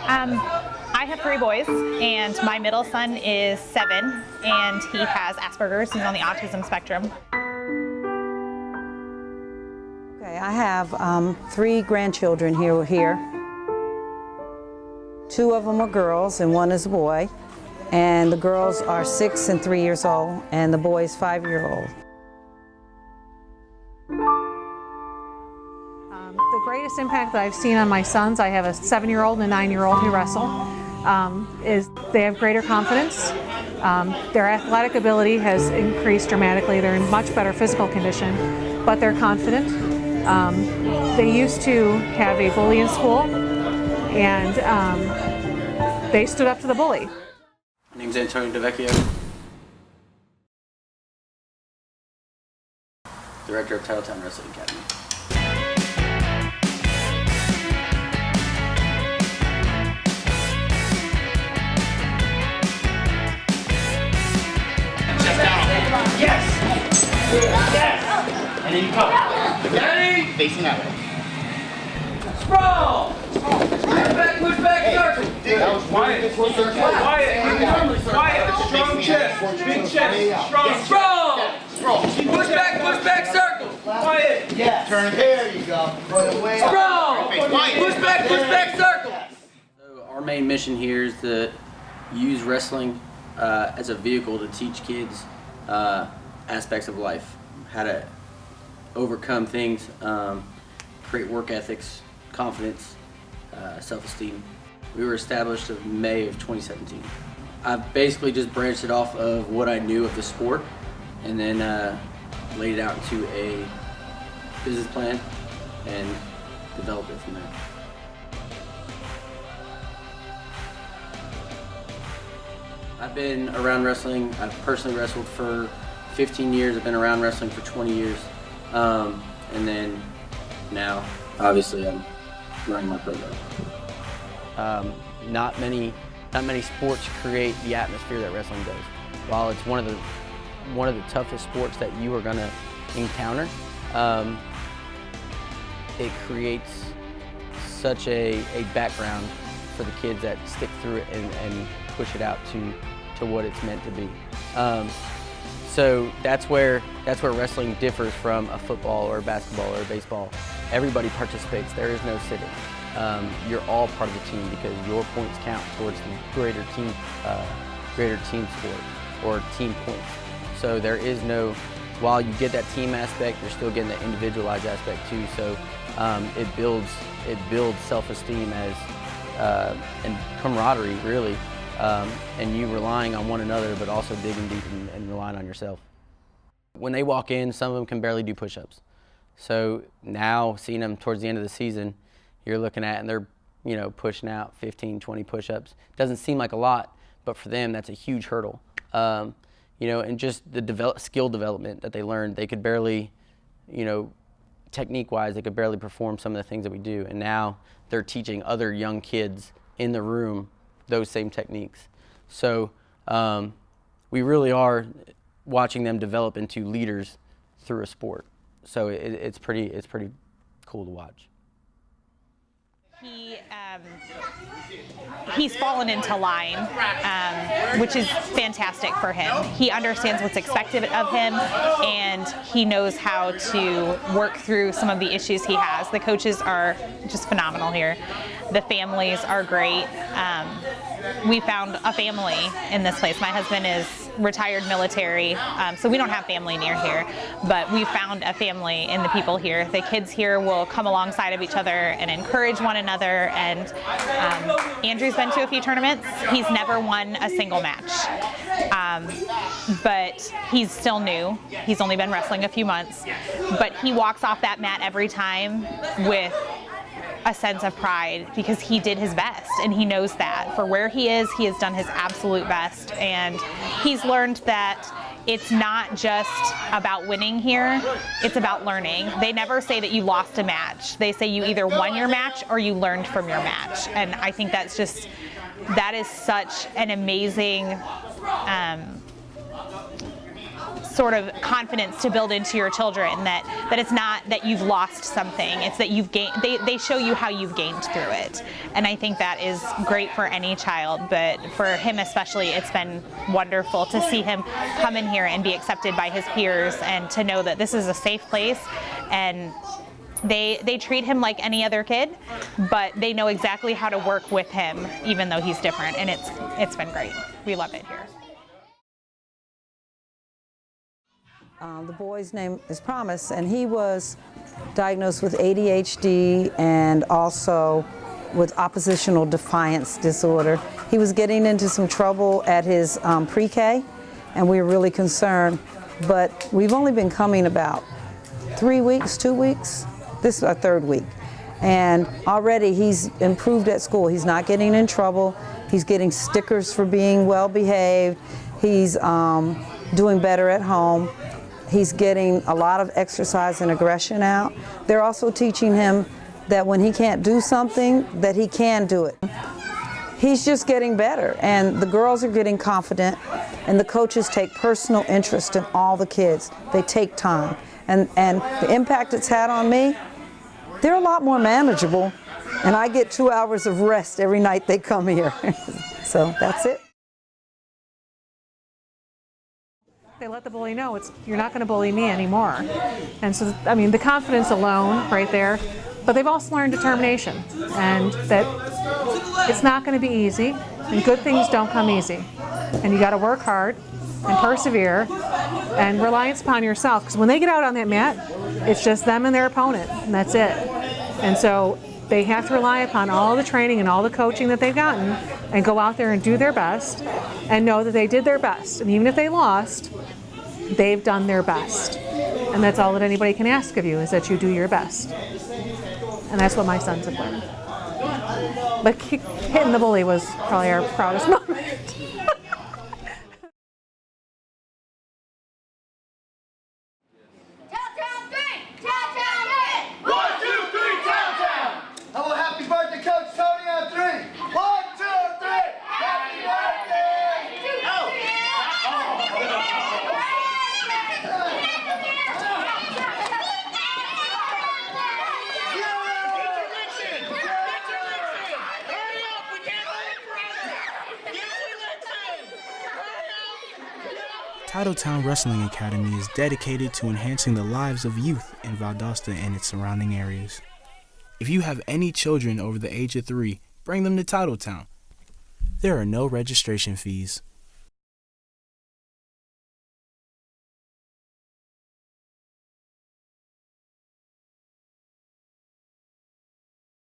I have 3 boys, and my middle son is 7, and he has Asperger's. He's on the autism spectrum. Okay, I have 3 grandchildren here. 2 of them are girls and 1 is a boy. And the girls are 6 and 3 years old, and the boy is 5-year-old. The greatest impact that I've seen on my sons, I have a 7-year-old and a 9-year-old who wrestle, is they have greater confidence. Their athletic ability has increased dramatically. They're in much better physical condition, but they're confident. They used to have a bully in school, and they stood up to the bully. My name's Antonio DeVecchio, Director of Titeltown Wrestling Academy. Yes! Yes! And then you come. Ready? Facing that way. Sprawl! Push back, circle. That was quiet. Quiet. Strong chest. Big chest. Strong. Sprawl! Push back, circle. Quiet. Yes. Turn. There you go. Sprawl! Push back, circle. So our main mission here is to use wrestling as a vehicle to teach kids aspects of life, how to overcome things, create work ethics, confidence, self-esteem. We were established in May of 2017. I've basically just branched it off of what I knew of the sport and then laid it out into a business plan and developed it from there. I've been around wrestling. I've personally wrestled for 15 years. I've been around wrestling for 20 years. And then now, obviously, I'm running my program. Not many sports create the atmosphere that wrestling does. While it's one of the toughest sports that you are going to encounter, it creates such a background for the kids that stick through it and push it out to what it's meant to be. So that's where wrestling differs from a football or a basketball or a baseball. Everybody participates. There is no sitting. You're all part of the team because your points count towards the greater team score or team points. So there is no, while you get that team aspect, you're still getting the individualized aspect too. So it builds self-esteem and camaraderie really. And you relying on one another, but also digging deep and relying on yourself. When they walk in, some of them can barely do push-ups. So now, seeing them towards the end of the season, you're looking at, and they're, pushing out 15, 20 push-ups. Doesn't seem like a lot, but for them, that's a huge hurdle. And just the skill development that they learned, they could barely, technique-wise, they could barely perform some of the things that we do. And now they're teaching other young kids in the room those same techniques. So we really are watching them develop into leaders through a sport. So it's pretty cool to watch. He's fallen into line, which is fantastic for him. He understands what's expected of him, and he knows how to work through some of the issues he has. The coaches are just phenomenal here. The families are great. We found a family in this place. My husband is retired military, so we don't have family near here, but we found a family in the people here. The kids here will come alongside of each other and encourage one another, and Andrew's been to a few tournaments. He's never won a single match, but he's still new. He's only been wrestling a few months, but he walks off that mat every time with a sense of pride because he did his best, and he knows that for where he has done his absolute best, and he's learned that it's not just about winning here, it's about learning. They never say that you lost a match. They say you either won your match or you learned from your match, and I think that is such an amazing sort of confidence to build into your children, that it's not that you've lost something, it's that you've gained, they show you how you've gained through it. And I think that is great for any child, but for him especially, it's been wonderful to see him come in here and be accepted by his peers, and to know that this is a safe place, and they treat him like any other kid, but they know exactly how to work with him even though he's different, and it's been great. We love it here. The boy's name is Promise, and he was diagnosed with ADHD and also with oppositional defiance disorder. He was getting into some trouble at his pre-K, and we were really concerned, but we've only been coming about 3 weeks, 2 weeks. This is our 3rd week, and already he's improved at school. He's not getting in trouble. He's getting stickers for being well behaved. He's doing better at home. He's getting a lot of exercise and aggression out. They're also teaching him that when he can't do something, that he can do it. He's just getting better, and the girls are getting confident, and the coaches take personal interest in all the kids. They take time. And the impact it's had on me, they're a lot more manageable, and I get 2 hours of rest every night they come here. So that's it. They let the bully know you're not going to bully me anymore. And so, I mean, the confidence alone right there, but they've also learned determination, and that it's not going to be easy, and good things don't come easy. And you got to work hard and persevere and reliance upon yourself, because when they get out on that mat, it's just them and their opponent, and that's it. And so they have to rely upon all the training and all the coaching that they've gotten, and go out there and do their best, and know that they did their best. And even if they lost, they've done their best. And that's all that anybody can ask of you, is that you do your best. And that's what my sons have learned. But hitting the bully was probably our proudest moment. Hello, happy birthday, Coach Tony, on 3. 1, 2, 3. Happy birthday! Titeltown Wrestling Academy is dedicated to enhancing the lives of youth in Valdosta and its surrounding areas. If you have any children over the age of 3, bring them to Titeltown. There are no registration fees.